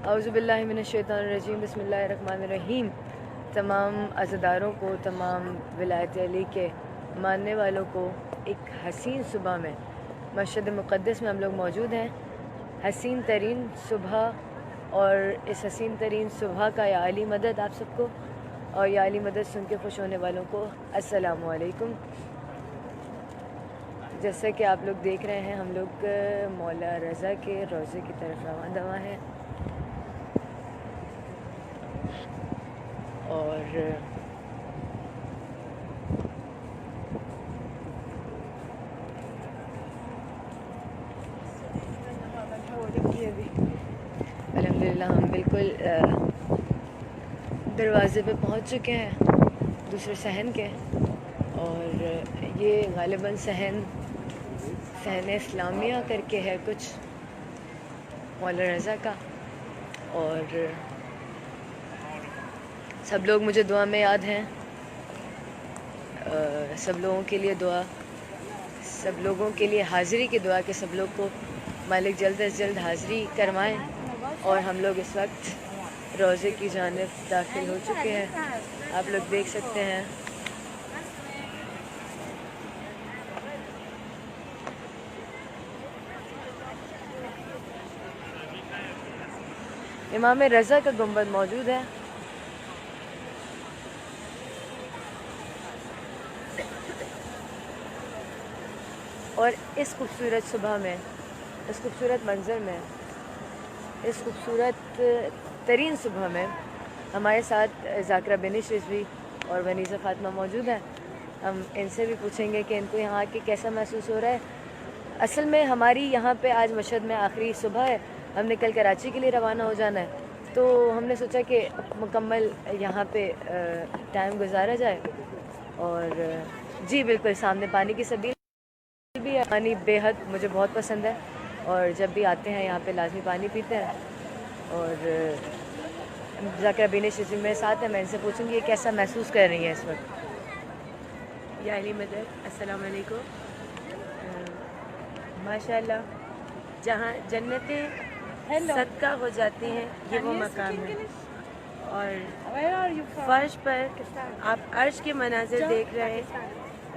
اعوذ باللہ من الشیطان الرجیم، بسم اللہ الرحمن الرحیم۔ تمام عزاداروں کو، تمام ولایت علی کے ماننے والوں کو ایک حسین صبح میں مسجد مقدس میں ہم لوگ موجود ہیں۔ حسین ترین صبح، اور اس حسین ترین صبح کا یا علی مدد آپ سب کو، اور یا علی مدد سن کے خوش ہونے والوں کو السلام علیکم۔ جیسا کہ آپ لوگ دیکھ رہے ہیں، ہم لوگ مولا رضا کے روضے کی طرف رواں دواں ہیں، اور الحمدللہ ہم بالکل دروازے پہ پہنچ چکے ہیں دوسرے صحن کے، اور یہ غالباً صحن اسلامیہ کر کے ہے کچھ مولا رضا کا، اور سب لوگ مجھے دعا میں یاد ہیں۔ سب لوگوں کے لیے دعا، سب لوگوں کے لیے حاضری کی دعا کہ سب لوگ کو مالک جلد از جلد حاضری کروائیں، اور ہم لوگ اس وقت روضے کی جانب داخل ہو چکے ہیں، آپ لوگ دیکھ سکتے ہیں۔ امام رضا کا گنبد موجود ہے، اور اس خوبصورت صبح میں، اس خوبصورت منظر میں، اس خوبصورت ترین صبح میں ہمارے ساتھ ذاکرہ بینش رضوی اور ونیزہ فاطمہ موجود ہیں۔ ہم ان سے بھی پوچھیں گے کہ ان کو یہاں کے کیسا محسوس ہو رہا ہے۔ اصل میں ہماری یہاں پہ آج مشہد میں آخری صبح ہے، ہم نے کل کراچی کے لیے روانہ ہو جانا ہے، تو ہم نے سوچا کہ مکمل یہاں پہ ٹائم گزارا جائے۔ اور جی بالکل، سامنے پانی کی سبیل بھی ہے، پانی بے حد مجھے بہت پسند ہے، اور جب بھی آتے ہیں یہاں پہ لازمی پانی پیتے ہیں۔ اور ذاکرہ بینش رضوی میرے ساتھ ہیں، میں ان سے پوچھوں گی یہ کیسا محسوس کر رہی ہیں اس وقت۔ یا علی مدد، السلام علیکم۔ ماشاءاللہ، جہاں جنتیں صدقہ ہو جاتی ہیں یہ وہ مقام ہے، اور فرش پر آپ عرش کے مناظر دیکھ رہے ہیں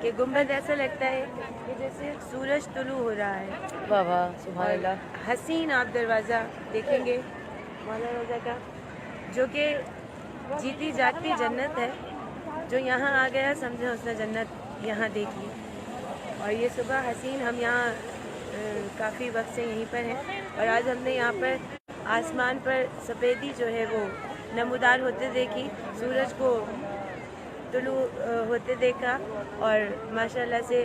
کہ گنبد ایسا لگتا ہے کہ جیسے سورج طلوع ہو رہا ہے۔ واہ واہ، سبحان اور اللہ۔ حسین آپ دروازہ دیکھیں گے مولا رضا کا، جو کہ جیتی جاگتی جنت ہے، جو یہاں آ گیا سمجھے اس نے جنت یہاں دیکھ لی۔ اور یہ صبح حسین، ہم یہاں کافی وقت سے یہیں پر ہیں، اور آج ہم نے یہاں پر آسمان پر سفیدی جو ہے وہ نمودار ہوتے دیکھی، سورج کو طلوع ہوتے دیکھا، اور ماشاءاللہ سے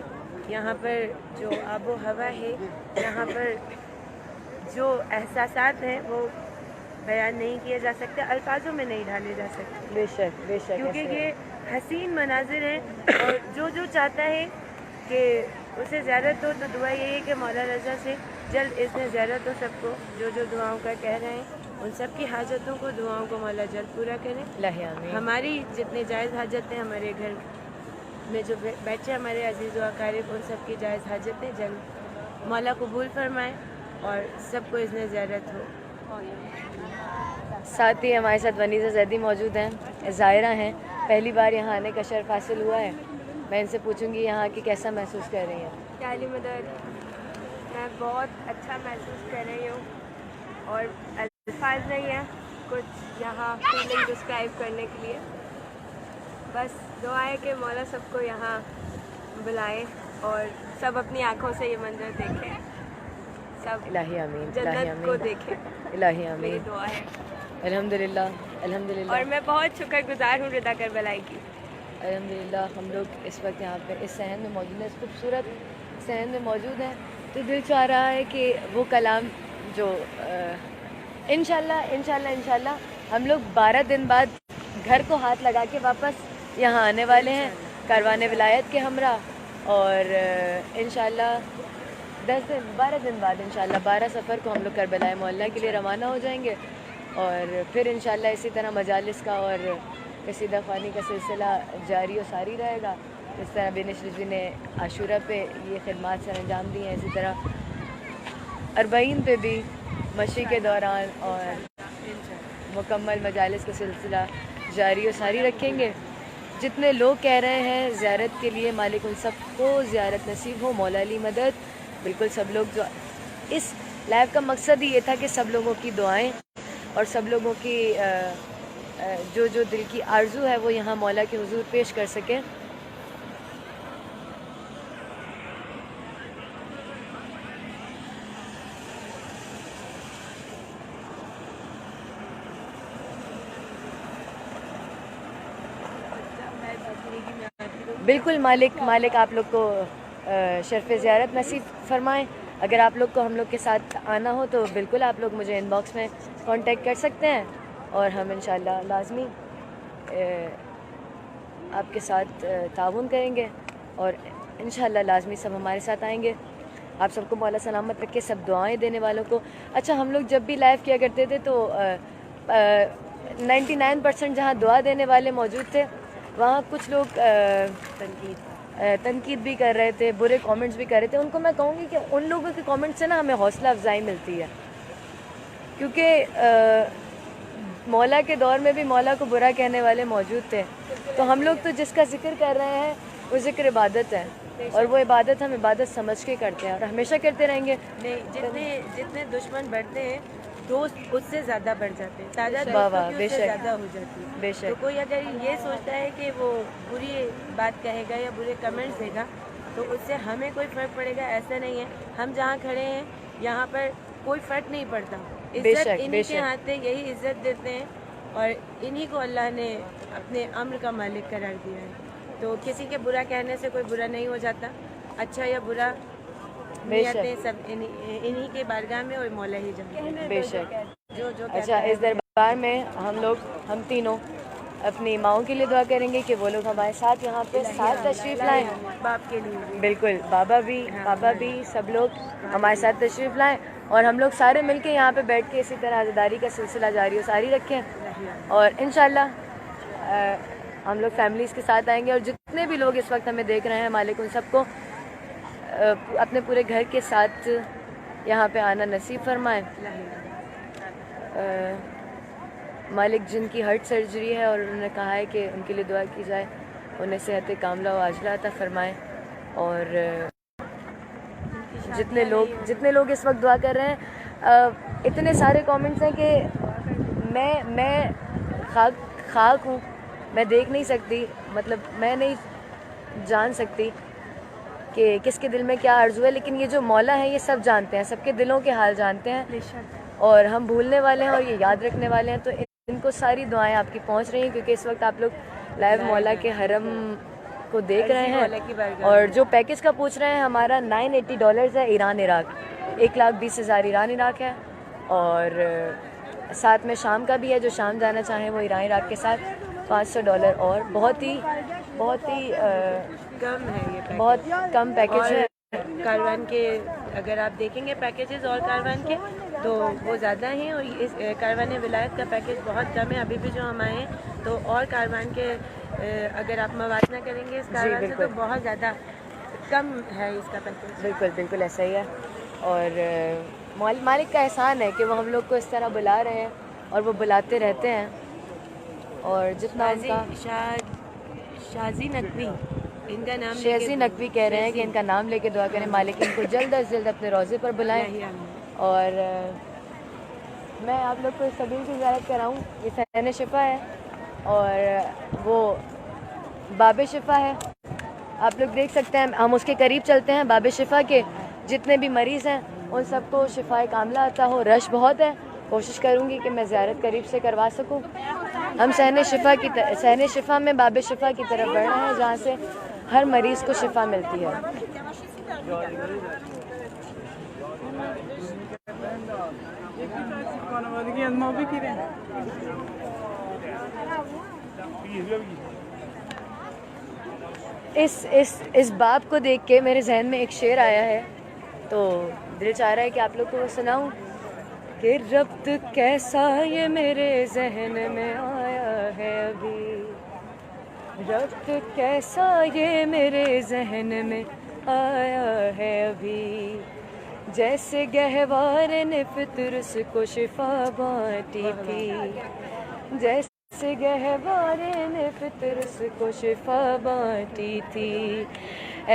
یہاں پر جو آب و ہوا ہے، یہاں پر جو احساسات ہیں وہ بیان نہیں کیے جا سکتے، الفاظوں میں نہیں ڈھالے جا سکتے، بے شک بے شک، کیونکہ یہ حسین مناظر ہیں۔ اور جو چاہتا ہے کہ اسے زیارت ہو، تو دعا یہی ہے کہ مولا رضا سے جلد اذن زیارت ہو سب کو، جو دعاؤں کا کہہ رہے ہیں ان سب کی حاجتوں کو، دعاؤں کو مولا جلد پورا کرے۔ الہی آمین۔ ہماری جتنے جائز حاجتیں، ہمارے گھر میں جو بیٹھے ہمارے عزیز و اقارب، ان سب کی جائز حاجتیں جلد مولا قبول فرمائے، اور سب کو اذن زیارت ہو۔ ساتھ ہی ہمارے ساتھ ونیزہ زیدی موجود ہیں، زائرہ ہیں، پہلی بار یہاں آنے کا شرف حاصل ہوا ہے۔ میں ان سے پوچھوں گی یہاں کی کیسا محسوس کر رہی ہیں۔ یا علی مدد، میں بہت اچھا محسوس کر رہی ہوں، اور الفاظ نہیں ہیں کچھ یہاں فیلنگ ڈسکرائب کرنے کے لیے۔ بس دعا ہے کہ مولا سب کو یہاں بلائے، اور سب اپنی آنکھوں سے یہ منظر دیکھیں، سب الہی آمین، الہی جنت کو آمین، دیکھیں، الہی میری آمین۔ دعا ہے۔ الحمدللہ، الحمدللہ، اور میں بہت شکر گزار ہوں رضا کربلائی کی۔ الحمدللہ۔ ہم لوگ اس وقت یہاں پہ اس صحن میں موجود ہیں، اس خوبصورت صحن میں موجود ہیں، تو دل چاہ رہا ہے کہ وہ کلام جو انشاءاللہ ہم لوگ 12 دن بعد گھر کو ہاتھ لگا کے واپس یہاں آنے والے ہیں کاروان ولایت کے ہمراہ، اور انشاءاللہ 12 دن بعد انشاءاللہ 12 سفر کو ہم لوگ کربلا معلیٰ کے لیے روانہ ہو جائیں گے، اور پھر انشاءاللہ اسی طرح مجالس کا اور قصیدہ خوانی کا سلسلہ جاری و ساری رہے گا۔ اس طرح بینش رضوی نے عاشورہ پہ یہ خدمات سر انجام دی ہیں، اسی طرح 40 پہ بھی مشی کے دوران، اور مکمل مجالس کا سلسلہ جاری و ساری رکھیں گے. جتنے لوگ کہہ رہے ہیں زیارت کے لیے، مالک ان سب کو زیارت نصیب ہو، مولا علی مدد. بالکل سب لوگ جو اس لائیو کا مقصد ہی یہ تھا کہ سب لوگوں کی دعائیں اور سب لوگوں کی جو دل کی آرزو ہے وہ یہاں مولا کے حضور پیش کر سکیں. بالکل مالک آپ لوگ کو شرف زیارت نصیب فرمائیں. اگر آپ لوگ کو ہم لوگ کے ساتھ آنا ہو تو بالکل آپ لوگ مجھے ان باکس میں کانٹیکٹ کر سکتے ہیں اور ہم انشاءاللہ لازمی آپ کے ساتھ تعاون کریں گے اور انشاءاللہ لازمی سب ہمارے ساتھ آئیں گے. آپ سب کو مولا سلامت رکھے، سب دعائیں دینے والوں کو. اچھا، ہم لوگ جب بھی لائیو کیا کرتے تھے تو 99% جہاں دعا دینے والے موجود تھے وہاں کچھ لوگ تنقید بھی کر رہے تھے، برے کامنٹس بھی کر رہے تھے. ان کو میں کہوں گی کہ ان لوگوں کے کامنٹ سے نا ہمیں حوصلہ افزائی ملتی ہے، کیونکہ مولا کے دور میں بھی مولا کو برا کہنے والے موجود تھے. تو ہم لوگ تو جس کا ذکر کر رہے ہیں وہ ذکر عبادت ہے، اور وہ عبادت ہم عبادت سمجھ کے کرتے ہیں اور ہمیشہ کرتے رہیں گے. جتنے دشمن بڑھتے ہیں دوست اس سے زیادہ بڑھ جاتے ہیں، تعداد واہ واہ، دوستوں کی بے اس سے شک زیادہ ہو جاتی ہے. بے تو شک. کوئی اگر یہ سوچتا ہے کہ وہ بری بات کہے گا یا برے کمنٹس دے گا تو اس سے ہمیں کوئی فرق پڑے گا، ایسا نہیں ہے. ہم جہاں کھڑے ہیں یہاں پر کوئی فرق نہیں پڑتا. بے عزت شک، انہی بے کے شک. ہاتھ ہے، یہی عزت دیتے ہیں اور انہی کو اللہ نے اپنے امر کا مالک قرار دیا ہے. تو کسی کے برا کہنے سے کوئی برا نہیں ہو جاتا. اچھا یا برا بے شک. نیتیں سب انہی کے بارگاہ میں اور مولا ہی جانتے ہیں. بے شک. جو اچھا، کہتا ہے اس دربار میں ہم تینوں اپنی ماؤں کے لیے دعا کریں گے کہ وہ لوگ ہمارے ساتھ یہاں پہ ساتھ تشریف لائیں. باپ کے لیے بالکل، بابا بھی سب لوگ ہمارے ساتھ تشریف لائیں اور ہم لوگ سارے مل کے یہاں پہ بیٹھ کے اسی طرح عزاداری کا سلسلہ جاری و ساری رکھیں. اور انشاءاللہ ہم لوگ فیملیز کے ساتھ آئیں گے، اور جتنے بھی لوگ اس وقت ہمیں دیکھ رہے ہیں مالک ان سب کو اپنے پورے گھر کے ساتھ یہاں پہ آنا نصیب فرمائیں. مالک جن کی ہارٹ سرجری ہے اور انہوں نے کہا ہے کہ ان کے لیے دعا کی جائے، انہیں صحت کاملہ و عاجلہ عطا فرمائیں. اور جتنے لوگ اس وقت دعا کر رہے ہیں، اتنے سارے کامنٹس ہیں کہ میں خاک ہوں، میں دیکھ نہیں سکتی، مطلب میں نہیں جان سکتی کہ کس کے دل میں کیا آرزو ہے، لیکن یہ جو مولا ہیں یہ سب جانتے ہیں، سب کے دلوں کے حال جانتے ہیں. اور ہم بھولنے والے ہیں اور یہ یاد رکھنے والے ہیں. تو ان کو ساری دعائیں آپ کی پہنچ رہی ہیں، کیونکہ اس وقت آپ لوگ لائیو مولا کے حرم کو دیکھ رہے ہیں. اور جو پیکج کا پوچھ رہے ہیں، ہمارا $980 ہے ایران عراق، 1,20,000 ایران عراق ہے. اور ساتھ میں شام کا بھی ہے، جو شام جانا چاہیں وہ ایران عراق کے ساتھ $500 اور بہت ہی کم ہے. یہ بہت کم پیکج ہے. کاروان کے اگر آپ دیکھیں گے پیکیجز اور کاروان کے تو وہ زیادہ ہیں، اور اس کاروان ولایت کا پیکیج بہت کم ہے ابھی بھی جو ہم آئے ہیں. تو اور کاروان کے اگر آپ موازنہ کریں گے اس کاروان سے تو بہت زیادہ کم ہے اس کا پیکیج. بالکل ایسا ہی ہے. اور مالک کا احسان ہے کہ وہ ہم لوگ کو اس طرح بلا رہے ہیں اور وہ بلاتے رہتے ہیں. اور جتنا ان کا شازی نقوی ان کا نام شیزی نقوی کہہ رہے ہیں کہ ان کا نام لے کے دعا کریں، مالک ان کو جلد از جلد اپنے روضے پر بلائیں. اور میں آپ لوگ کو اس سبیل کی زیارت کراؤں. یہ صحن شفا ہے اور وہ باب شفا ہے. آپ لوگ دیکھ سکتے ہیں، ہم اس کے قریب چلتے ہیں. باب شفا کے جتنے بھی مریض ہیں ان سب کو شفا کاملہ عطا ہو. رش بہت ہے، کوشش کروں گی کہ میں زیارت قریب سے کروا سکوں. ہم صحن شفا میں باب شفا کی طرف بڑھ رہے ہیں، جہاں سے ہر مریض کو شفا ملتی ہے. اس باب کو دیکھ کے میرے ذہن میں ایک شعر آیا ہے، تو دل چاہ رہا ہے کہ آپ لوگ کو وہ سناؤں کہ ربط کیسا یہ میرے ذہن میں آیا ہے ابھی، ربط کیسا یہ میرے ذہن میں آیا ہے ابھی، جیسے گہوار نے فطرس کو شفا بانٹی تھی، جیسے گہوار نے فطرس کو شفا بانٹی تھی،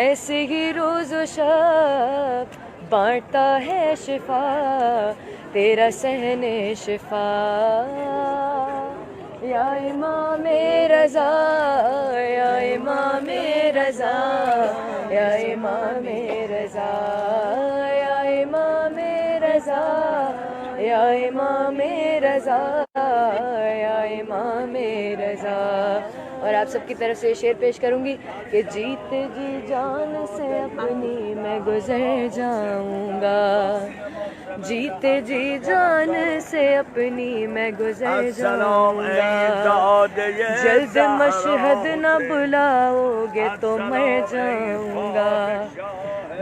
ایسے ہی روز و شب بانٹتا ہے شفا تیرا صحن شفا، یا امام رضا، یا امام رضا، یا امام رضا، یا امام رضا، یا امام رضا، یا امام رضا۔ اور آپ سب کی طرف سے یہ شعر پیش کروں گی کہ جیتے جی جان سے اپنی میں گزر جاؤں گا، جیتے جی جان سے اپنی میں گزر جاؤں گا، جلد مشہد نہ بلاؤ گے تو مر جاؤں گا،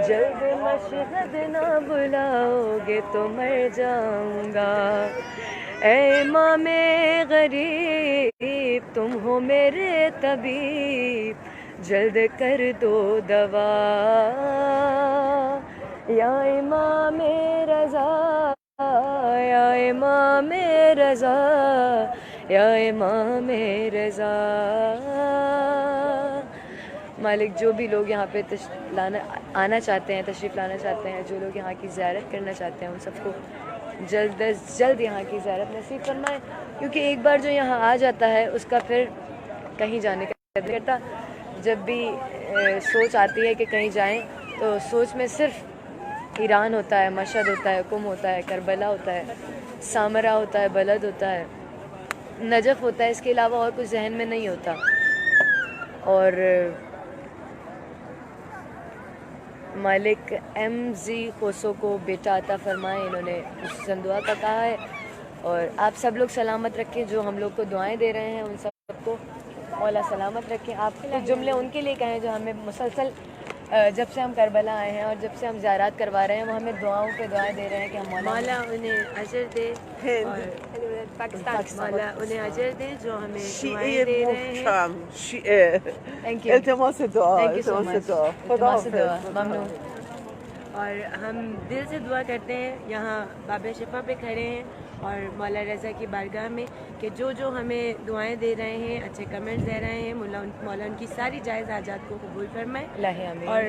جلد مشہد نہ بلاؤ گے تو مر جاؤں گا، اے امام غریب تم ہو میرے طبیب، جلد کر دو دوا، یا امام رضا، یا امام رضا، یا امام رضا۔ مالک جو بھی لوگ یہاں پہ آنا چاہتے ہیں، تشریف لانا چاہتے ہیں، جو لوگ یہاں کی زیارت کرنا چاہتے ہیں، ان سب کو جلد از جلد یہاں کی زیارت نصیب فرمائیں، کیونکہ ایک بار جو یہاں آ جاتا ہے اس کا پھر کہیں جانے کا دل نہیں کرتا۔ جب بھی سوچ آتی ہے کہ کہیں جائیں تو سوچ میں صرف ایران ہوتا ہے، مشہد ہوتا ہے، قم ہوتا ہے، کربلا ہوتا ہے، سامرا ہوتا ہے، بلد ہوتا ہے، نجف ہوتا ہے، اس کے علاوہ اور کچھ ذہن میں نہیں ہوتا۔ اور مالک ایم زی خوسو کو بیٹا عطا فرمائے، انہوں نے خصوصاً دعا کا کہا ہے، اور آپ سب لوگ سلامت رکھیں، جو ہم لوگ کو دعائیں دے رہے ہیں ان سب کو مولا سلامت رکھیں۔ آپ کچھ جملے ان کے لیے کہیں جو ہمیں مسلسل جب سے ہم کربلا آئے ہیں اور جب سے ہم زیارات کروا رہے ہیں وہ ہمیں دعاؤں پہ دعائیں دے رہے ہیں کہ ہم مولا انہیں اجر دے، اور پاکستان مولا انہیں اجر دے جو ہمیں دعائیں شیعه دے رہے ہیں۔ محکم، شیعه تھینک یو، التماس دعا، تھینک یو سو التماس مچ، دعا، التماس دعا، خداحافظ۔ ممنون۔ اور ہم دل سے دعا کرتے ہیں یہاں باب شفا پہ کھڑے ہیں اور مولا رضا کی بارگاہ میں کہ جو جو ہمیں دعائیں دے رہے ہیں، اچھے کمنٹس دے رہے ہیں، مولا ان کی ساری جائز حاجات کو قبول فرمائے، الہی آمین، اور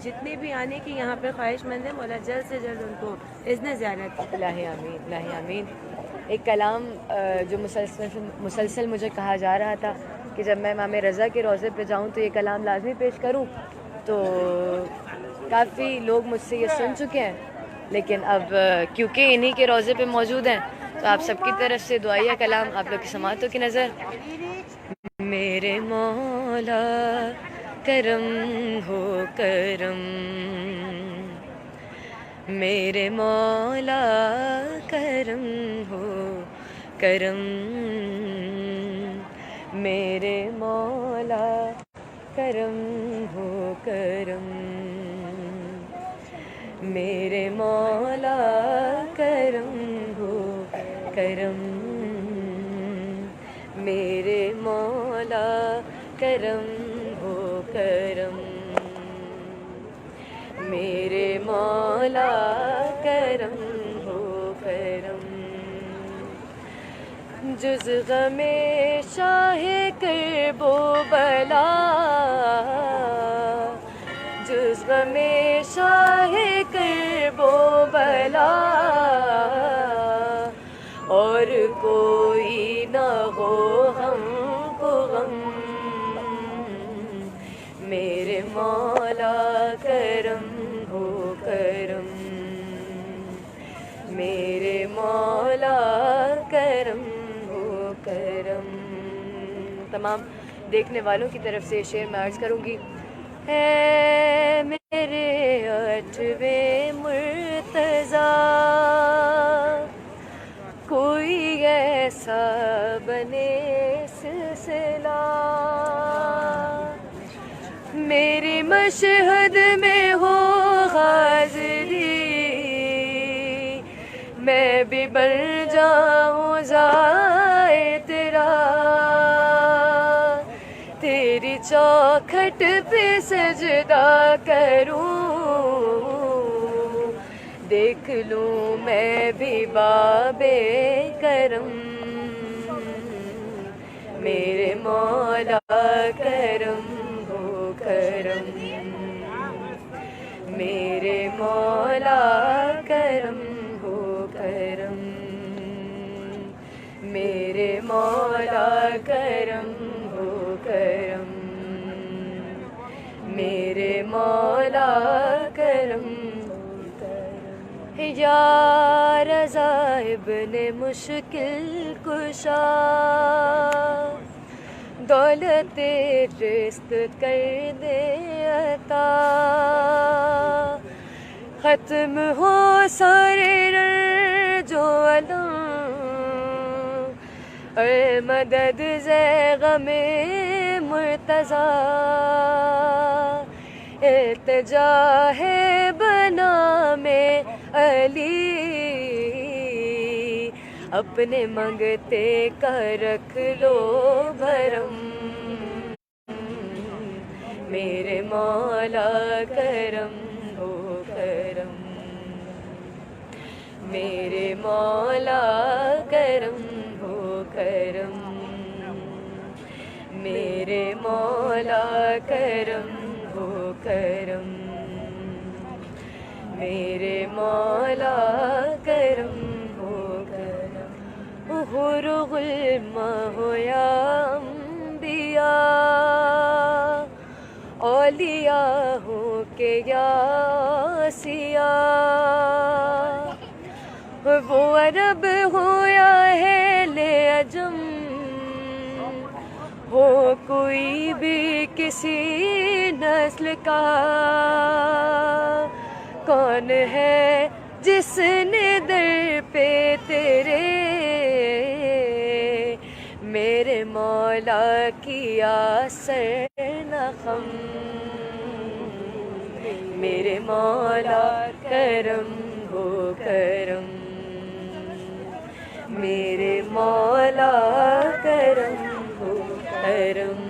جتنے بھی آنے کی یہاں پہ خواہش مند ہیں مولا جلد سے جلد ان کو اذن زیارت کی۔ الہی آمین، الہی آمین۔ ایک کلام جو مسلسل مجھے کہا جا رہا تھا کہ جب میں امام رضا کے روضے پہ جاؤں تو یہ کلام لازمی پیش کروں، تو کافی لوگ مجھ سے یہ سن چکے ہیں، لیکن اب کیونکہ انہی کے روضے پہ موجود ہیں تو آپ سب کی طرف سے دعائیہ کلام آپ لوگ کی سماعتوں کی نظر۔ میرے مولا کرم ہو کرم، میرے مولا کرم ہو کرم، میرے مولا کرم ہو کرم، میرے مولا کرم ہو کرم، میرے مولا کرم ہو کرم، میرے مولا کرم ہو کرم، جز غم شاہ کرب و بلا، جز غم شاہ کرب و بلا، اور کوئی نہ ہو ہم کو غم، میرے مولا کرم ہو کرم، میرے مولا کرم ہو کرم۔ تمام دیکھنے والوں کی طرف سے شعر میں عرض کروں گی، اے میرے آٹھویں مرتضیٰ، کوئی ایسا بنے سلسلہ، میری مشہد میں ہو حاضری، میں بھی بن جاؤں زائر تیرا، تیری چوکھٹ پہ سجدہ کروں، دیکھ لوں میں بھی بابے کرم میرے مولا کرم ہو کرم میرے مولا کرم ہو کرم میرے مولا کرم ہو کرم میرے مولا کرم ہو کرم یا رضا ابن مشکل کشا دولت رزق کر دے عطا ختم ہو سارے رنج و الم اور مدد زے غم مرتضی التجا ہے بنا میں علی اپنے منگتے کا رکھ لو بھرم میرے مولا کرم ہو کرم میرے مولا کرم ہو کرم میرے مولا کرم ہو کرم میرے مولا کرم ہو کرم حور غلمہ ہو یا انبیاء اولیاء ہو کہ یا سیاہ وہ عرب ہو یا اہل عجم ہو کوئی بھی کسی نسل کا کون ہے جس نے در پہ تیرے میرے مولا کیا سرنخم میرے مولا کرم ہو کرم میرے مولا کرم ہو کرم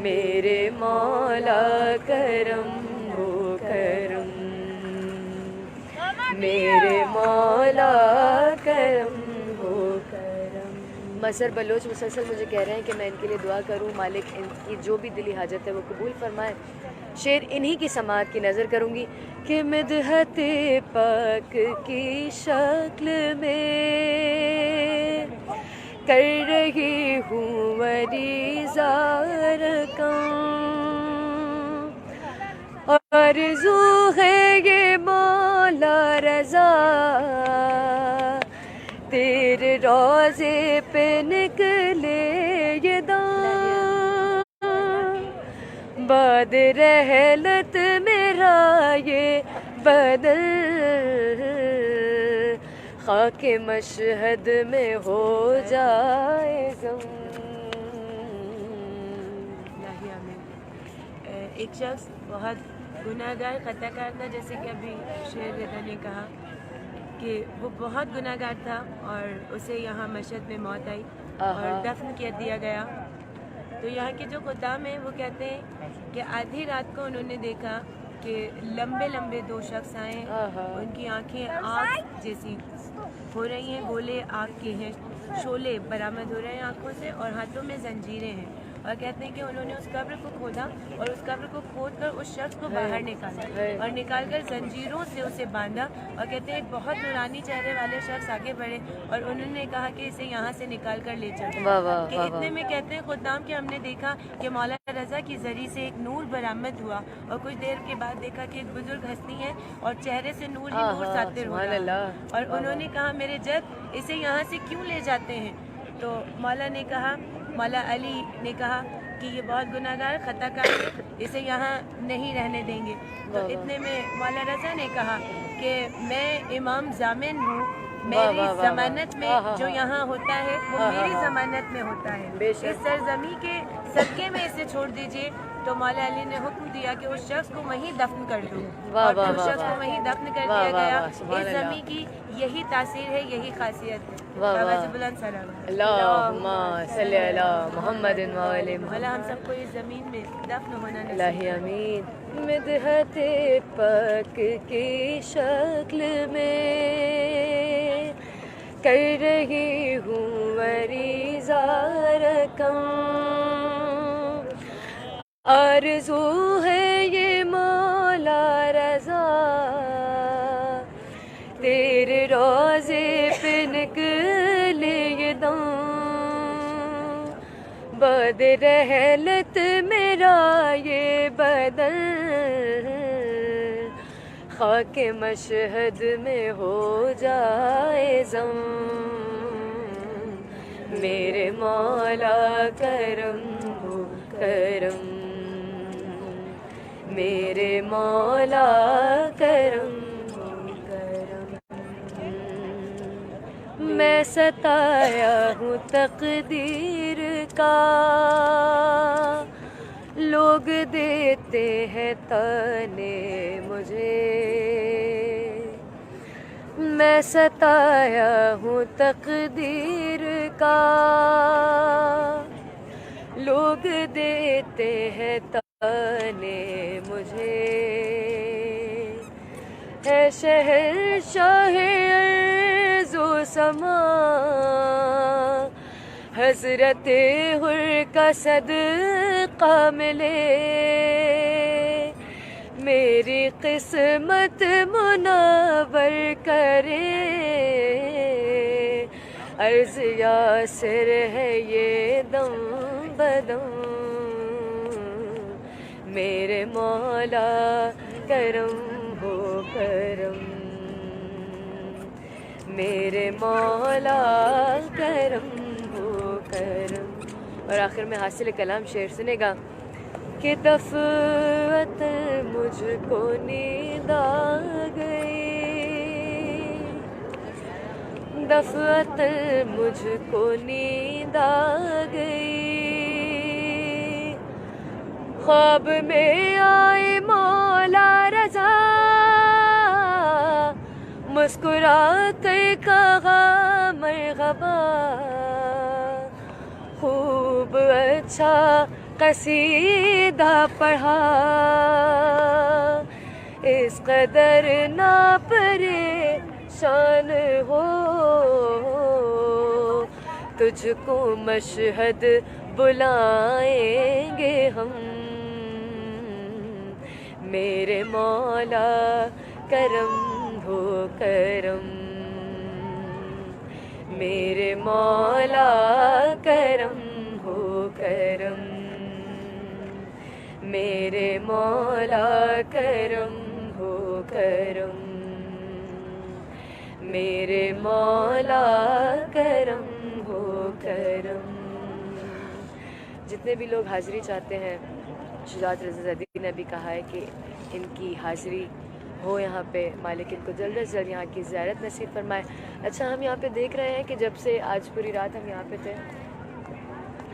میرے مولا کرم ہو کرم میرے مولا کرم ہو کرم مظہر بلوچ مسلسل مجھے کہہ رہے ہیں کہ میں ان کے لیے دعا کروں مالک ان کی جو بھی دلی حاجت ہے وہ قبول فرمائے شعر انہی کی سماعت کی نظر کروں گی کہ مدحت پاک کی شکل میں کر رہی ہوں مریضہ رقم آرزو ہے یہ مولا رضا تیرے روضے پہ نکلے یہ دم بعد رحلت میرا یہ بدن خاک مشہد میں ہو جائے ضم ایک شخص بہت گناہ گار خطا کار تھا جیسے کہ ابھی شعر رضا نے کہا کہ وہ بہت گناہ گار تھا اور اسے یہاں مشہد میں موت آئی اور دفن کر دیا گیا تو یہاں کے جو خدام ہیں وہ کہتے ہیں کہ آدھی رات کو انہوں نے دیکھا کہ لمبے لمبے دو شخص آئے ہیں ان کی آنکھیں آگ جیسی ہو رہی ہیں گولے آگ کے ہیں شعلے برآمد ہو رہے ہیں آنکھوں سے اور ہاتھوں میں زنجیریں ہیں اور کہتے ہیں کہ انہوں نے اس قبر کو کھودا اور اس قبر کو کھود کر اس شخص کو باہر نکالا اور نکال کر زنجیروں سے اسے باندھا اور کہتے ہیں ایک بہت نورانی چہرے والے شخص آگے بڑھے اور انہوں نے کہا کہ اسے یہاں سے نکال کر لے چلو کہ اتنے میں کہتے ہیں خدام کہ ہم نے دیکھا کہ مولانا رضا کی ذریعے سے ایک نور برآمد ہوا اور کچھ دیر کے بعد دیکھا کہ ایک بزرگ ہستی ہے اور چہرے سے نور ہی نور ساطر ہو رہا اور انہوں نے کہا میرے جد اسے یہاں سے کیوں لے جاتے ہیں تو مولا نے کہا مولا علی نے کہا کہ یہ بہت گناہ گار خطا کار ہے اسے یہاں نہیں رہنے دیں گے تو اتنے میں مولا رضا نے کہا کہ میں امام ضامن ہوں میری ضمانت میں جو یہاں ہوتا ہے وہ میری ضمانت میں ہوتا ہے اس سرزمین کے صدقے میں اسے چھوڑ دیجئے تو مولا علی نے حکم دیا کہ اس شخص کو وہیں دفن کر دو اور اس شخص کو وہیں دفن کر دیا گیا اس زمین کی یہی تاثیر ہے یہی خاصیت ہے آواز بلند سلام اللہم صلی علی محمد و علی محمد مولا ہم سب کو اس زمین میں دفن ہونا الہی امین مدحت پاک کی شکل میں کر رہی ہوں عریضہ رقم، آرزو ہے یہ مولا رضا تیرے روضے پہ نکلے یہ دم، بعد رحلت میرا یہ بدن خاک مشہد میں ہو جائے ضم، میرے مولا کرم ہو کرم، میرے مولا کرم ہو کرم، میں ستایا ہوں تقدیر کا، لوگ دیتے ہیں تانے مجھے، میں ستایا ہوں تقدیر کا، لوگ دیتے ہیں تانے مجھے، ہے شہر شاہ ارض و سما حضرت حر کا صدقہ ملے، میری قسمت منور کرے، عرض یاسر ہے یہ دم بدم، میرے مولا کرم ہو کرم، میرے مولا کرم ہو کرم۔ اور آخر میں حاصل کلام شعر سنے گا کہ دفعت مجھ کو نیند آ گئی، دفعت مجھ کو نیند آ گئی، خواب میں آئے مولا رضا مسکرا کر کہا مرحبا، خوب اچھا قصیدہ پڑھا، اس قدر نہ پریشان ہو، تجھ کو مشہد بلائیں گے ہم، میرے مولا کرم ہو کرم، میرے مولا کرم ہو کرم، میرے مولا کرم ہو کرم، میرے مولا کرم ہو کرم۔ جتنے بھی لوگ حاضری چاہتے ہیں، شجاعت رضا زیدی نے بھی کہا ہے کہ ان کی حاضری ہو یہاں پہ، مالک ان کو جلد از جلد یہاں کی زیارت نصیب فرمائے۔ اچھا، ہم یہاں پہ دیکھ رہے ہیں کہ جب سے آج پوری رات ہم یہاں پہ تھے،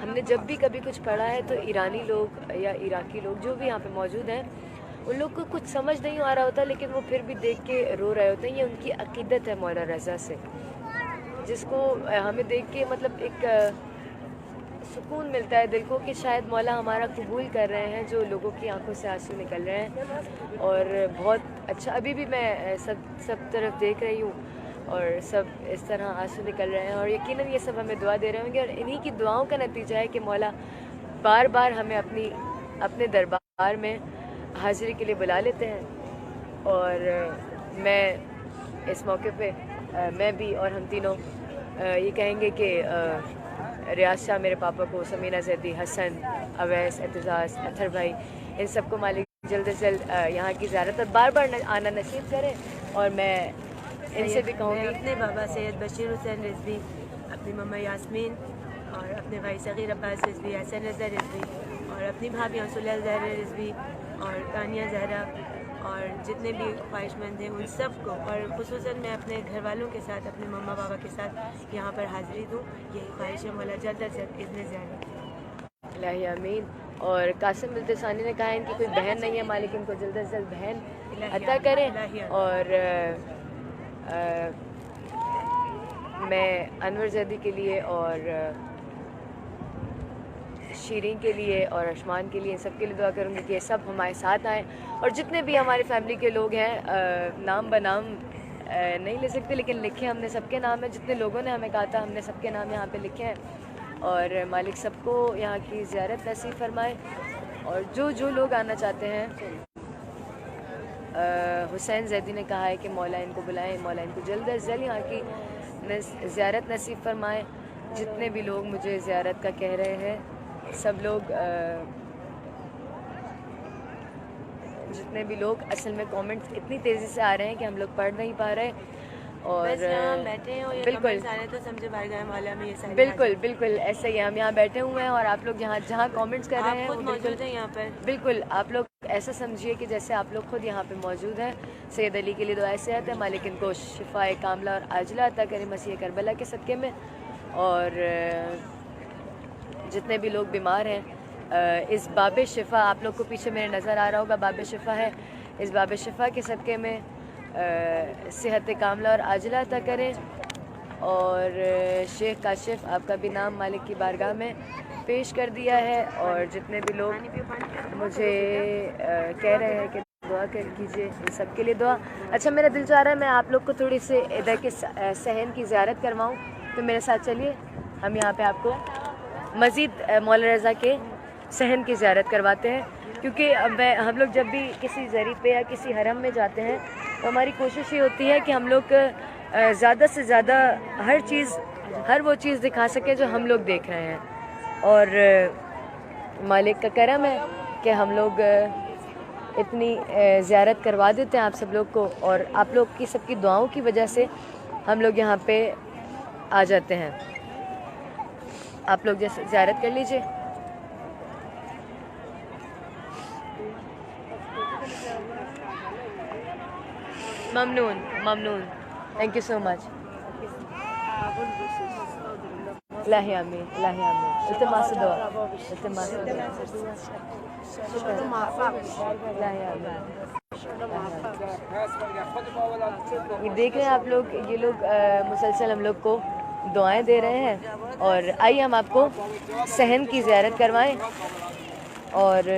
ہم نے جب بھی کبھی کچھ پڑھا ہے تو ایرانی لوگ یا عراقی لوگ جو بھی یہاں پہ موجود ہیں، ان لوگ کو کچھ سمجھ نہیں آ رہا ہوتا، لیکن وہ پھر بھی دیکھ کے رو رہے ہوتے ہیں۔ یہ ان کی عقیدت ہے مولا رضا سے، جس کو ہمیں دیکھ کے مطلب ایک سکون ملتا ہے دل کو کہ شاید مولا ہمارا قبول کر رہے ہیں، جو لوگوں کی آنکھوں سے آنسو نکل رہے ہیں۔ اور بہت اچھا، ابھی بھی میں سب طرف دیکھ رہی ہوں اور سب اس طرح آنسو نکل رہے ہیں، اور یقیناً یہ سب ہمیں دعا دے رہے ہوں گے، اور انہی کی دعاؤں کا نتیجہ ہے کہ مولا بار بار ہمیں اپنے دربار میں حاضری کے لیے بلا لیتے ہیں۔ اور میں اس موقع پہ میں بھی اور ہم تینوں یہ کہیں گے کہ ریاض شاہ میرے پاپا کو، سمینہ زیدی، حسن، اویس، اعتزاز، اطہر بھائی، ان سب کو مالک جلد از جلد یہاں کی زیارت پر بار بار آنا نصیب کرے۔ اور میں ان سے بھی کہوں میں گی اپنے بابا سید بشیر حسین رضوی، اپنی مما یاسمین اور اپنے بھائی صغیر عباس رضوی، حسن رضا رضوی، اور اپنی بھابھیاں سلیل زہرا رضوی اور تانیہ زہرا، اور جتنے بھی خواہش مند ہیں ان سب کو، اور خصوصاً میں اپنے گھر والوں کے ساتھ، اپنے مما بابا کے ساتھ یہاں پر حاضری دوں۔ یہی خواہش ہے، مولا جلد از جلد اذن زیارت۔ الہی آمین۔ اور قاسم بلتسانی نے کہا ہے ان کی کوئی بہن نہیں ہے، مالک ان کو جلد از جلد بہن عطا کریں۔ اور میں انور زیدی کے لیے اور شیرین کے لیے اور اشمان کے لیے، سب کے لیے دعا کروں گی کہ یہ سب ہمارے ساتھ آئیں، اور جتنے بھی ہماری فیملی کے لوگ ہیں، نام بنام نہیں لے سکتے لیکن لکھے ہم نے سب کے نام ہیں، جتنے لوگوں نے ہمیں کہا تھا ہم نے سب کے نام یہاں پہ لکھے ہیں، اور مالک سب کو یہاں کی زیارت نصیب فرمائے، اور جو لوگ آنا چاہتے ہیں، حسین زیدی نے کہا ہے کہ مولا ان کو بلائیں، مولا ان کو جلد از جلد یہاں کی زیارت نصیب فرمائے۔ جتنے بھی لوگ مجھے زیارت کا کہہ رہے ہیں، سب لوگ جتنے بھی لوگ، اصل میں کامنٹس اتنی تیزی سے آ رہے ہیں کہ ہم لوگ پڑھ نہیں پا رہے، اور بس یہاں بیٹھے ہیں اور یہ بالکل کمنٹس آ رہے ہیں تو سمجھے بارگاہ مولا میں یہ ساری بالکل ایسے ہی ہم یہاں بیٹھے ہوئے ہیں، اور آپ لوگ جہاں کامنٹس کر رہے ہیں آپ خود وہ موجود ہیں یہاں پر، بالکل آپ لوگ ایسا سمجھیے کہ جیسے آپ لوگ خود یہاں پہ موجود ہیں۔ سید علی کے لیے دعائیں صحت ہے، مالک ان کو شفائے کاملہ اور عاجلہ عطا کرے مسیح کربلا کے صدقے میں، اور جتنے بھی لوگ بیمار ہیں، اس باب شفا، آپ لوگ کو پیچھے میرے نظر آ رہا ہوگا باب شفا ہے، اس باب شفا کے صدقے میں صحت کاملہ اور عاجلہ عطا کرے، اور شیخ کاشف آپ کا بھی نام مالک کی بارگاہ میں پیش کر دیا ہے، اور جتنے بھی لوگ مجھے کہہ رہے ہیں کہ دعا کر کیجیے، ان سب کے لیے دعا۔ اچھا، میرا دل چاہ رہا ہے میں آپ لوگ کو تھوڑی سی ادھر کے صحن کی زیارت کرواؤں، تو میرے ساتھ چلیے، ہم یہاں پہ آپ کو مزید مولا رضا کے صحن کی زیارت کرواتے ہیں، کیونکہ ہم لوگ جب بھی کسی ضریح پہ یا کسی حرم میں جاتے ہیں تو ہماری کوشش یہ ہوتی ہے کہ ہم لوگ زیادہ سے زیادہ ہر وہ چیز دکھا سکیں جو ہم لوگ دیکھ رہے ہیں، اور مالک کا کرم ہے کہ ہم لوگ اتنی زیارت کروا دیتے ہیں آپ سب لوگ کو، اور آپ لوگ کی سب کی دعاؤں کی وجہ سے ہم لوگ یہاں پہ آ جاتے ہیں۔ آپ لوگ جیسے زیارت کر لیجئے۔ ممنون، تھینک یو سو مچ۔ الہی آمین، الہی آمین، التماس دعا، التماس دعا، الہی آمین۔ یہ دیکھ رہے ہیں آپ لوگ، یہ لوگ مسلسل ہم لوگ کو دعائیں دے رہے ہیں، اور آئیے ہم آپ کو صحن کی زیارت کروائیں، اور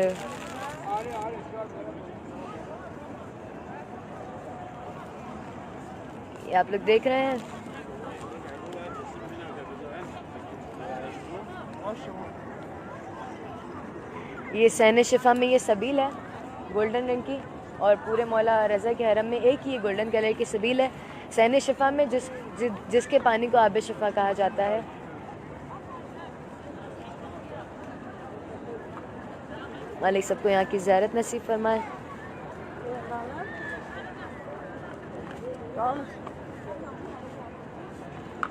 یہ آپ لوگ دیکھ رہے ہیں، یہ صحن شفا میں یہ سبیل ہے گولڈن رنگ کی، اور پورے مولا رضا کے حرم میں ایک ہی گولڈن کلر کی سبیل ہے صحن شفا میں، جس کے پانی کو آب شفا کہا جاتا ہے۔ مالک سب کو یہاں کی زیارت نصیب فرمائے۔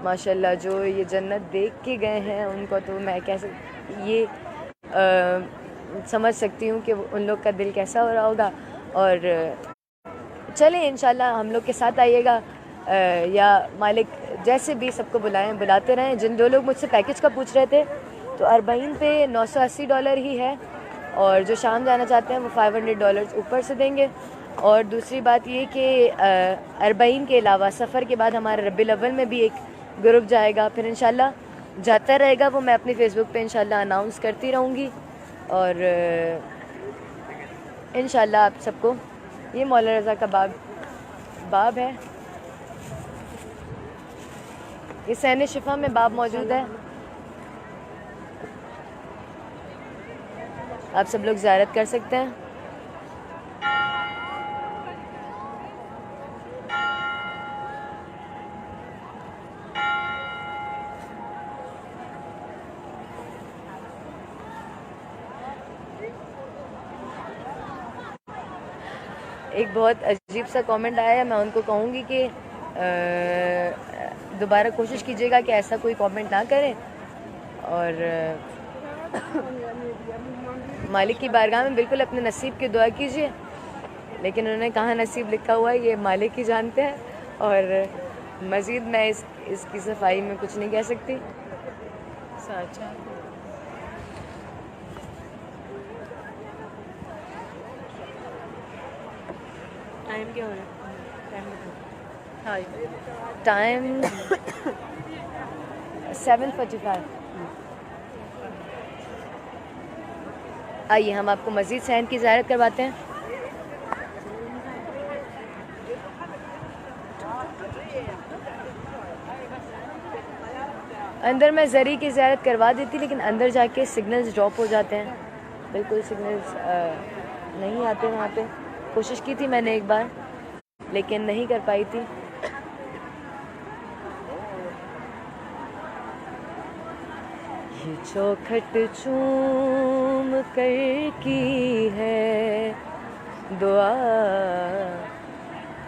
ماشاءاللہ، جو یہ جنت دیکھ کے گئے ہیں ان کو تو میں یہ سمجھ سکتی ہوں کہ ان لوگ کا دل کیسا ہو رہا ہوگا، اور چلیں انشاءاللہ ہم لوگ کے ساتھ آئیے گا، یا مالک جیسے بھی سب کو بلاتے رہیں۔ جو لوگ مجھ سے پیکج کا پوچھ رہے تھے تو اربعین پہ $980 ہی ہے، اور جو شام جانا چاہتے ہیں وہ $500 اوپر سے دیں گے، اور دوسری بات یہ کہ اربعین کے علاوہ سفر کے بعد ہمارے ربیع الاول میں بھی ایک گروپ جائے گا، پھر انشاءاللہ جاتا رہے گا، وہ میں اپنی فیس بک پہ انشاءاللہ اناؤنس کرتی رہوں گی، اور انشاءاللہ آپ سب کو یہ مولا رضا کا باب ہے، یہ صحن شفا میں باب موجود ہے، آپ سب لوگ زیارت کر سکتے ہیں۔ ایک بہت عجیب سا کامنٹ آیا ہے، میں ان کو کہوں گی کہ دوبارہ کوشش کیجیے گا کہ ایسا کوئی کامنٹ نہ کریں، اور مالک کی بارگاہ میں بالکل اپنے نصیب کی دعا کیجیے، لیکن انہوں نے کہاں نصیب لکھا ہوا ہے یہ مالک ہی جانتے ہیں، اور مزید میں اس کی صفائی میں کچھ نہیں کہہ سکتی۔ ٹائم کیا ہو رہا ہے؟ ٹائم 7:45۔ آئیے ہم آپ کو مزید صحن کی زیارت کرواتے ہیں. اندر میں زری کی زیارت کروا دیتی لیکن اندر جا کے سگنلز ڈراپ ہو جاتے ہیں, بالکل سگنلز نہیں آتے وہاں پہ. کوشش کی تھی میں نے ایک بار لیکن نہیں کر پائی تھی. یہ چوکھٹ چوم کر کی ہے دعا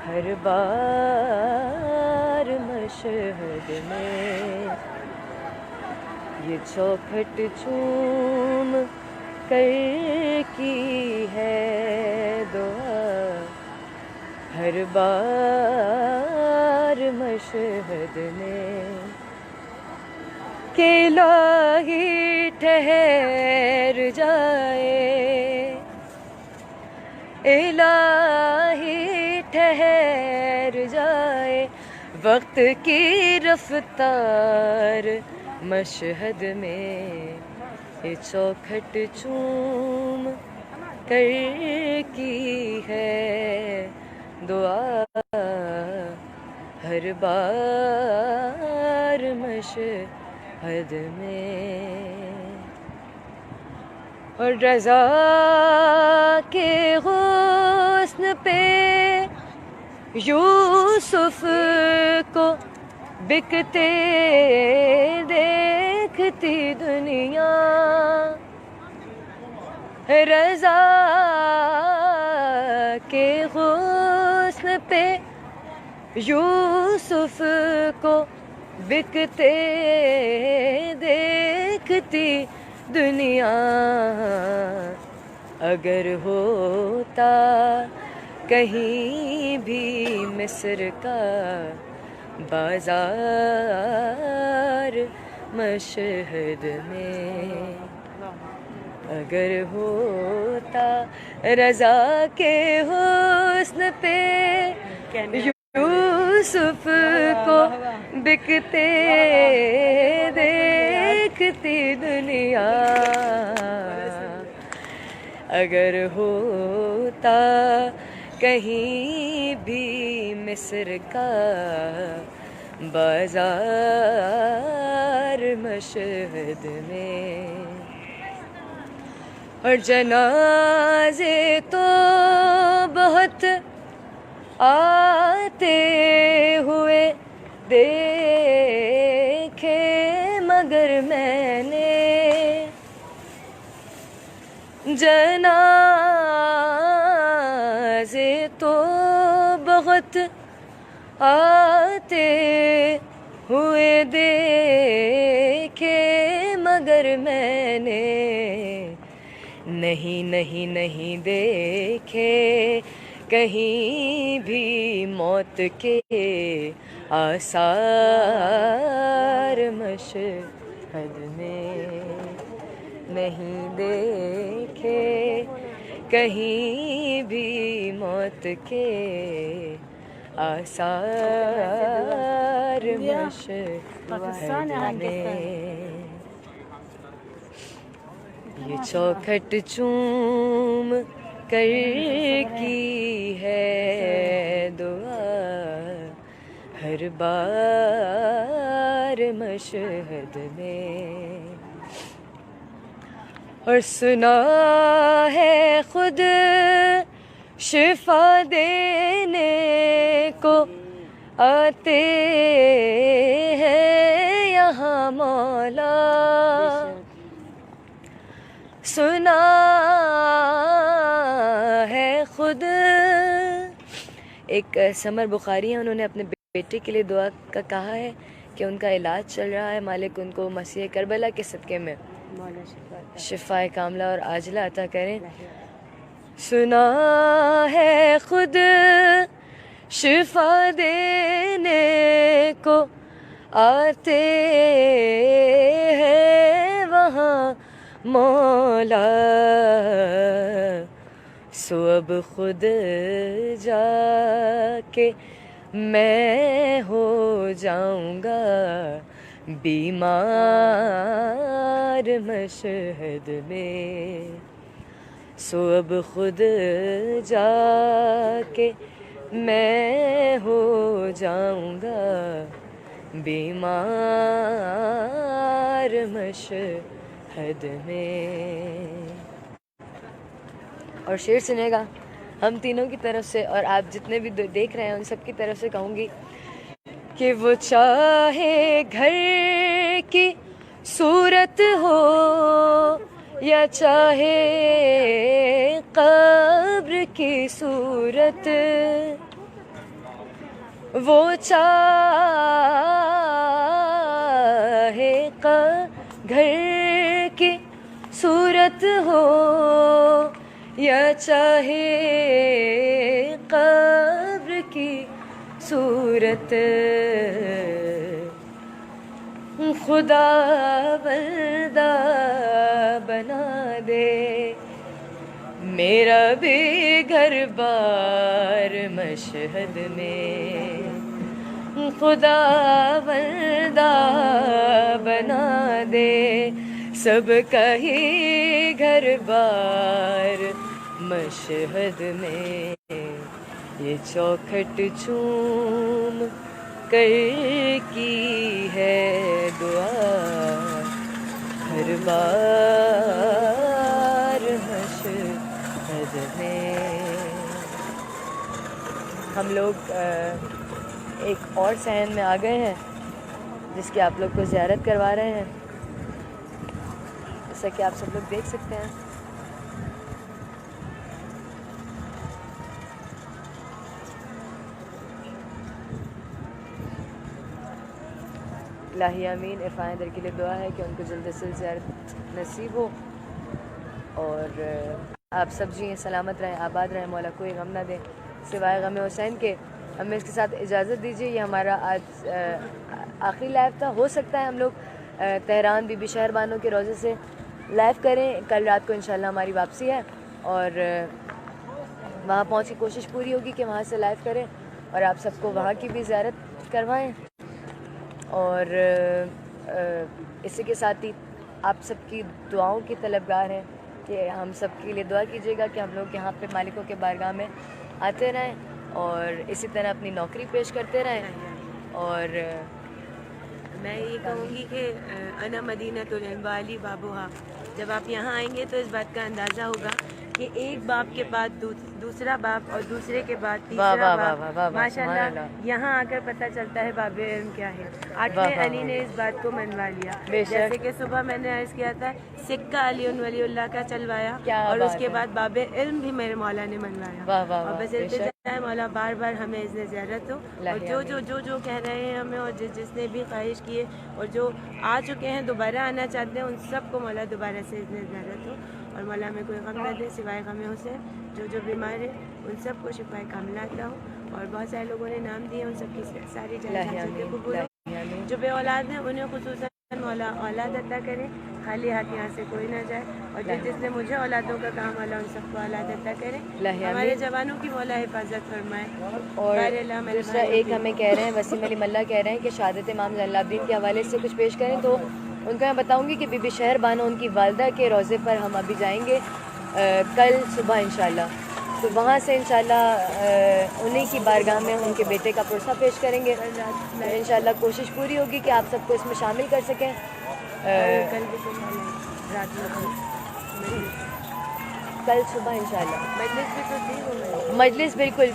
ہر بار مشہد میں. یہ چوکھٹ چوم کر کی ہے دعا ہر بار مشہد میں کہ الہی ٹھہر جائے, الہی ٹھہر جائے وقت کی رفتار مشہد میں. یہ چوکھٹ چوم کر کی ہے دعا ہر بار مشہد میں. اور رضا کے غصن پہ یوسف کو بکتے دیکھتی دنیا, رضا کے غصن پہ یوسف کو بکتے دیکھتی دنیا. اگر ہوتا کہیں بھی مصر کا بازار مشہد میں, اگر ہوتا رضا کے حسن پہ یوسف کو بکتے دیکھتی دنیا, اگر ہوتا کہیں بھی مصر کا بازار مشہد میں. اور جنازے تو بہت آتے ہوئے دیکھے مگر میں نے جنازے تو بہت آتے ہوئے دیکھے مگر میں نے نہیں دیکھے کہیں بھی موت کے آثار مشہد میں, نہیں دیکھے کہیں بھی موت کے آثار مشہد میں. یہ چوکھٹ چوم کر کی ہے دعا ہر بار مشہد میں. اور سنا ہے خود شفا دینے کو آتے ہیں یہاں مولا, سنا ہے خود. ایک سمر بخاری ہیں, انہوں نے اپنے بیٹے کے لیے دعا کا کہا ہے کہ ان کا علاج چل رہا ہے, مالک ان کو مسیح کربلا کے صدقے میں شفائے کاملہ اور عاجلہ عطا کریں. سنا ہے خود شفا دینے کو آتے ہیں وہاں مولا, سو اب خود جا کے میں ہو جاؤں گا بیمار مشہد میں. سو اب خود جا کے میں ہو جاؤں گا بیمار مشہد میں. اور شعر سنے گا ہم تینوں کی طرف سے، اور آپ جتنے بھی دیکھ رہے ہیں ان سب کی طرف سے کہوں گی کہ وہ چاہے گھر کی صورت ہو یا چاہے قبر کی صورت، وہ چاہے گھر کی صورت ہو یا چاہے قبر کی صورت، خدا بندہ بنا دے میرا بھی گھر بار مشہد میں، خدا بندہ بنا دے سب کا ہی گھر بار مشہد میں. یہ چوکھٹ چوم کر کی ہے دعا ہر بار مشہد میں. ہم لوگ ایک اور صحن میں آ گئے ہیں جس کی آپ لوگ کو زیارت کروا رہے ہیں، جیسا کہ آپ سب لوگ دیکھ سکتے ہیں. الہی آمین. عرفان در کے لیے دعا ہے کہ ان کو جلد سے زیارت نصیب ہو، اور آپ سب جی سلامت رہیں، آباد رہیں، مولا کوئی غم نہ دیں سوائے غم حسین کے. ہمیں اس کے ساتھ اجازت دیجیے، یہ ہمارا آج آخری لائیو تھا. ہو سکتا ہے ہم لوگ تہران بی بی شہر بانو کے روزے سے لائیو کریں. کل رات کو انشاءاللہ ہماری واپسی ہے، اور وہاں پہنچ کی کوشش پوری ہوگی کہ وہاں سے لائیو کریں اور آپ سب کو وہاں کی بھی زیارت کروائیں. اور اسی کے ساتھ ہی آپ سب کی دعاؤں کی طلبگار ہیں کہ ہم سب کے لیے دعا کیجیے گا کہ ہم لوگ یہاں پہ مالکوں کے بارگاہ میں آتے رہیں اور اسی طرح اپنی نوکری پیش کرتے رہیں. اور میں یہ کہوں گی کہ انا مدینۃ الانوار بابوہا، جب آپ یہاں آئیں گے تو اس بات کا اندازہ ہوگا کہ ایک باپ کے بعد دوسرا باپ اور دوسرے کے بعد تیسرا باپ. ماشاءاللہ یہاں آ کر پتہ چلتا ہے باب علم کیا ہے. 8ویں علی نے اس بات کو منوا لیا. جیسے کہ صبح میں نے عرض کیا تھا سکہ علی ولی اللہ کا چلوایا، اور اس کے بعد باب علم بھی میرے مولا نے منوایا. اور بس التجا ہے مولا بار بار ہمیں اذن زیارت ہو، اور جو کہہ رہے ہیں ہمیں، اور جس نے بھی خواہش کی ہے اور جو آ چکے ہیں دوبارہ آنا چاہتے ہیں، ان سب کو مولا دوبارہ سے اذن زیارت ہو، اور مولا میں کوئی غم نہ دے سوائے غم حسین. جو بیمار ہے ان سب کو شفا کاملہ عطا ہو. اور بہت سارے لوگوں نے نام دیے، ان سب کی ساری جانچیں قبول ہو. جو بے اولاد ہیں انہیں خصوصاً مولا اولاد عطا کرے، خالی ہاتھ یہاں سے کوئی نہ جائے. اور جس نے مجھے اولادوں کا کام والا ان سب کو اولاد عطا کرے. ہمارے جوانوں کی مولا حفاظت فرمائے. اور دوسرا ایک ہمیں کہہ رہے ہیں، وسیم علی ملا کہہ رہے ہیں کہ شہادت امام زین العابدین کے حوالے سے کچھ پیش کریں. تو ان کو میں بتاؤں گی کہ بی بی شہر بانو ان کی والدہ کے روضے پر ہم ابھی جائیں گے کل صبح انشاءاللہ. تو وہاں سے انشاءاللہ انہیں کی بارگاہ میں ان کے بیٹے کا پرسہ پیش کریں گے. انشاءاللہ کوشش پوری ہوگی کہ آپ سب کو اس میں شامل کر سکیں. کل بھی رات میں کل صبح انشاءاللہ مجلس بھی تو تھی وہ مجلس بالکل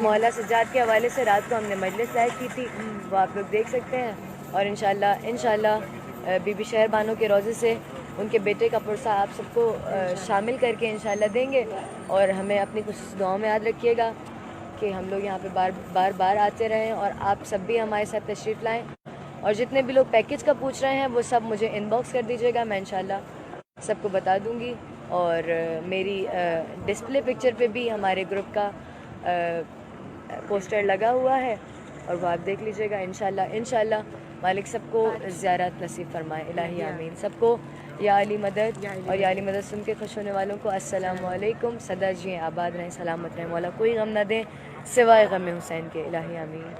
مولا سجاد کے حوالے سے رات کو ہم نے مجلس لائیو کی تھی، وہ آپ لوگ دیکھ سکتے ہیں. اور انشاءاللہ بی بی شہر بانو کے روزے سے ان کے بیٹے کا پرسہ آپ سب کو شامل کر کے انشاءاللہ دیں گے. اور ہمیں اپنی کچھ دعاؤں میں یاد رکھیے گا کہ ہم لوگ یہاں پہ بار آتے رہیں، اور آپ سب بھی ہمارے ساتھ تشریف لائیں. اور جتنے بھی لوگ پیکیج کا پوچھ رہے ہیں وہ سب مجھے ان باکس کر دیجیے گا، میں انشاءاللہ سب کو بتا دوں گی. اور میری ڈسپلے پکچر پہ بھی ہمارے گروپ کا پوسٹر لگا ہوا ہے، اور وہ آپ دیکھ لیجیے گا. انشاءاللہ مالک سب کو زیارت نصیب فرمائے. الہی آمین. سب کو یا علی مدد، اور یا علی مدد سن کے خوش ہونے والوں کو السلام علیکم. سدا جی آباد رہیں، سلامت رہیں، مولا کوئی غم نہ دیں سوائے غم حسین کے. الہی آمین.